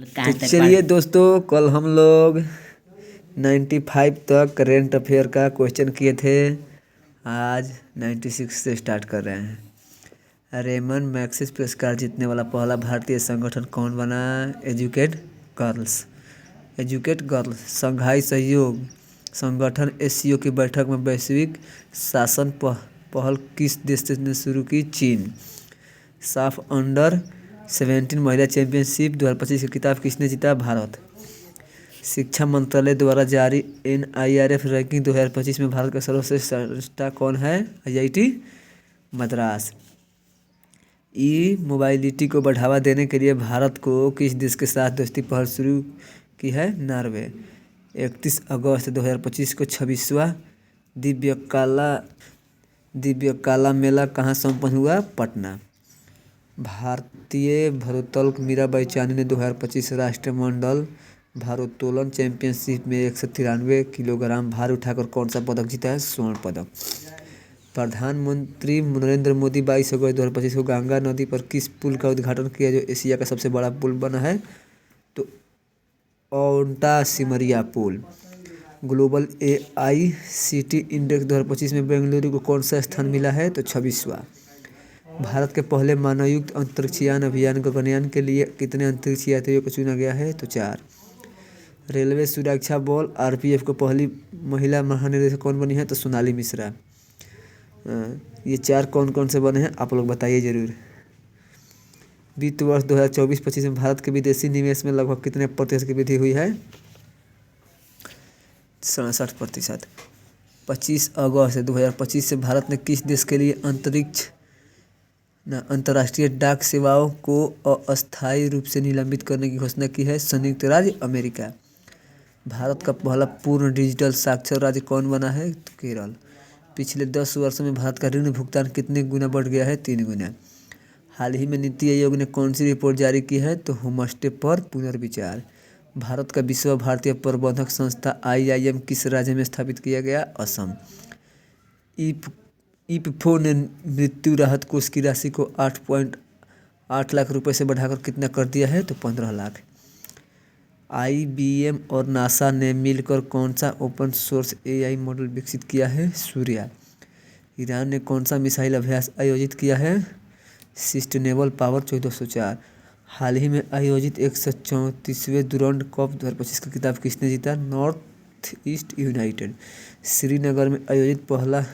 तो चलिए दोस्तों, कल हम लोग 95 तक करेंट अफेयर का क्वेश्चन किए थे। आज 96 से स्टार्ट कर रहे हैं। रेमन मैग्सेसे पुरस्कार जीतने वाला पहला भारतीय संगठन कौन बना? Educate girls. शंघाई सहयोग संगठन एससीओ की बैठक में वैश्विक शासन पहल किस देश ने शुरू की? चीन। साफ अंडर 17 महिला चैंपियनशिप 2025 का खिताब किसने जीता? भारत। शिक्षा मंत्रालय द्वारा जारी NIRF रैंकिंग 2025 में भारत का सर्वश्रेष्ठ संस्था कौन है? IIT मद्रास। ई मोबाइलिटी को बढ़ावा देने के लिए भारत को किस देश के साथ दोस्ती पहल शुरू की है? नॉर्वे। 31 अगस्त 2025 को 26वां दिव्य कला मेला कहाँ संपन्न हुआ? पटना। भारतीय भारोत्तोलक मीराबाई चानू ने 2025 राष्ट्रमंडल भारोत्तोलन चैंपियनशिप में 193 किलोग्राम भार उठाकर कौन सा पदक जीता है? स्वर्ण पदक। प्रधानमंत्री नरेंद्र मोदी 22 अगस्त 2025 को गंगा नदी पर किस पुल का उद्घाटन किया जो एशिया का सबसे बड़ा पुल बना है? तो ओंटा सिमरिया पुल। ग्लोबल AICT इंडेक्स 2025 में बेंगलुरु को कौन सा स्थान मिला है? तो 26वां। भारत के पहले मानवयुक्त अंतरिक्षयान अभियान गगनयान के लिए कितने अंतरिक्ष यात्रियों को चुना गया है? तो 4। रेलवे सुरक्षा बल RPF को पहली महिला महानिदेशक कौन बनी है? तो सोनाली मिश्रा। ये 4 कौन कौन से बने हैं आप लोग बताइए ज़रूर। वित्त वर्ष 2024-25 में भारत के विदेशी निवेश में लगभग कितने प्रतिशत की वृद्धि हुई है? 67%। 25 अगस्त 2025 से भारत ने किस देश के लिए अंतर्राष्ट्रीय डाक सेवाओं को अस्थायी रूप से निलंबित करने की घोषणा की है? संयुक्त राज्य अमेरिका। भारत का पहला पूर्ण डिजिटल साक्षर राज्य कौन बना है? तो केरल। पिछले 10 वर्षों में भारत का ऋण भुगतान कितने गुना बढ़ गया है? 3 गुना। हाल ही में नीति आयोग ने कौन सी रिपोर्ट जारी की है? तो होमस्टे पर पुनर्विचार। भारत का विश्व भारतीय प्रबंधक संस्था IIM किस राज्य में स्थापित किया गया? असम। इपफो ने मृत्यु राहत कोष की राशि को 8.8 लाख रुपए से बढ़ाकर कितना कर दिया है? तो 15 लाख। IBM और नासा ने मिलकर कौन सा ओपन सोर्स AI मॉडल विकसित किया है? सूर्या। ईरान ने कौन सा मिसाइल अभ्यास आयोजित किया है? Sustainable power 1404। हाल ही में आयोजित 134वें दुरंड कप 2025 का खिताब किसने जीता? North east United. श्रीनगर में आयोजित पहला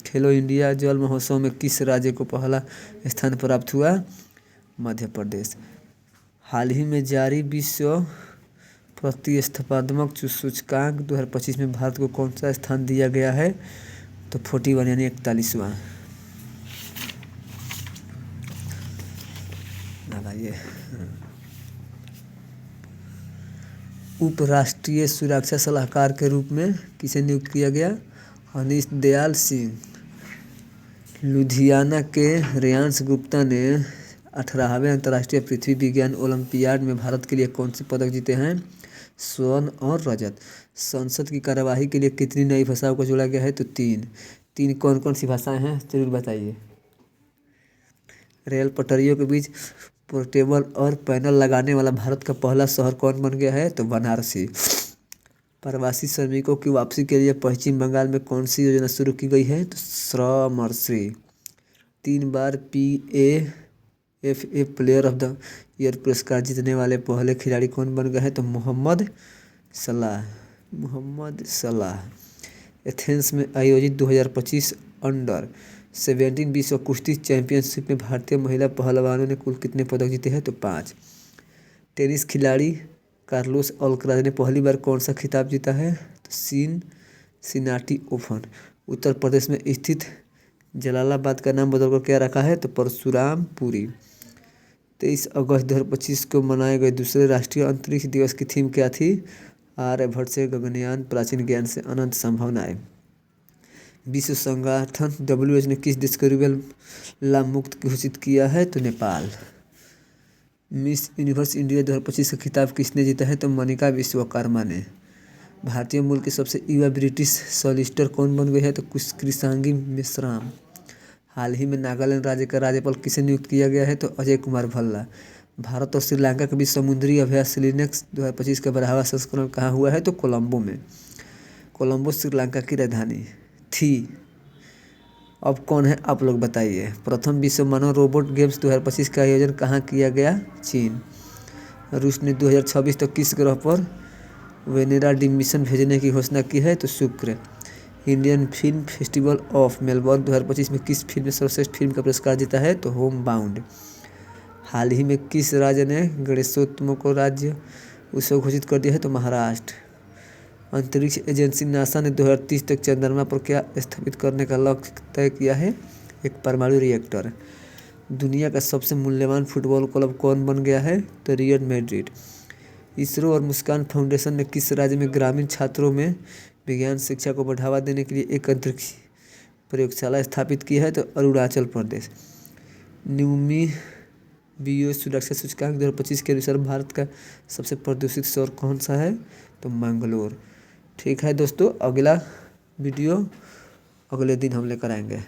खेलो इंडिया जल महोत्सव में किस राज्य को पहला स्थान प्राप्त हुआ? मध्य प्रदेश। हाल ही में जारी विश्व प्रतिस्पर्धात्मक सूचकांक 2025 में भारत को कौन सा स्थान दिया गया है? तो 41 यानी 41वां। उपराष्ट्रीय सुरक्षा सलाहकार के रूप में किसे नियुक्त किया गया? अनीश दयाल सिंह। लुधियाना के रेयांश गुप्ता ने 18वें अंतर्राष्ट्रीय पृथ्वी विज्ञान ओलंपियाड में भारत के लिए कौन से पदक जीते हैं? स्वर्ण और रजत। संसद की कार्यवाही के लिए कितनी नई भाषाओं को जोड़ा गया है? तो 3 कौन कौन सी भाषाएं हैं जरूर बताइए। रेल पटरियों के बीच पोर्टेबल और पैनल लगाने वाला भारत का पहला शहर कौन बन गया है? तो बनारसी। प्रवासी श्रमिकों की वापसी के लिए पश्चिम बंगाल में कौन सी योजना शुरू की गई है? तो श्रमश्री। 3 बार PAFA player of the year पुरस्कार जीतने वाले पहले खिलाड़ी कौन बन गए हैं? तो मोहम्मद सलाह। एथेंस में आयोजित 2025 अंडर 17 विश्व कुश्ती चैंपियनशिप में भारतीय महिला पहलवानों ने कुल कितने पदक जीते हैं? तो 5। टेनिस खिलाड़ी कार्लोस अल्कराज ने पहली बार कौन सा खिताब जीता है? तो सिनाटी ओपन। उत्तर प्रदेश में स्थित जलालाबाद का नाम बदलकर क्या रखा है? तो परशुराम पुरी। 23 अगस्त 2025 को मनाए गए दूसरे राष्ट्रीय अंतरिक्ष दिवस की थीम क्या थी? आर्यभट्ट से गगनयान, प्राचीन ज्ञान से अनंत संभावनाएं। विश्व संगठन WHO ने किस देश को रूबेला मुक्त घोषित किया है? तो नेपाल। मिस यूनिवर्स इंडिया 2025 का खिताब किसने जीता है? तो मनिका विश्वकर्मा ने। भारतीय मूल के सबसे युवा ब्रिटिश सॉलिसिटर कौन बन गए हैं? तो कृष्णांगी मेश्राम। हाल ही में नागालैंड राज्य का राज्यपाल किसे नियुक्त किया गया है? तो अजय कुमार भल्ला। भारत और श्रीलंका के बीच समुद्री अभ्यास लिनक्स 2025 का बढ़ावा संस्करण कहाँ हुआ है? तो कोलंबो में। कोलंबो श्रीलंका की राजधानी थी। अब कौन है आप लोग बताइए। प्रथम विश्व मानव रोबोट गेम्स 2025 का आयोजन कहाँ किया गया? चीन। रूस ने 2026 तक किस ग्रह पर वेनेरा डी मिशन भेजने की घोषणा की है? तो शुक्र। Indian film festival of Melbourne 2025 में किस फिल्म ने सर्वश्रेष्ठ फिल्म का पुरस्कार जीता है? तो होम बाउंड। हाल ही में किस राज्य ने गणेशोत्सव को राज्य उत्सव घोषित कर दिया है? तो महाराष्ट्र। अंतरिक्ष एजेंसी नासा ने 2030 तक चंद्रमा पर क्या स्थापित करने का लक्ष्य तय किया है? एक परमाणु रिएक्टर। दुनिया का सबसे मूल्यवान फुटबॉल क्लब कौन बन गया है? तो रियल मैड्रिड। इसरो और मुस्कान फाउंडेशन ने किस राज्य में ग्रामीण छात्रों में विज्ञान शिक्षा को बढ़ावा देने के लिए एक अंतरिक्ष प्रयोगशाला स्थापित की है? तो अरुणाचल प्रदेश। न्यूमी बीओ सुरक्षा सूचकांक 2025 के अनुसार भारत का सबसे प्रदूषित शहर कौन सा है? तो मंगलोर। ठीक है दोस्तों, अगला वीडियो अगले दिन हम लेकर आएंगे।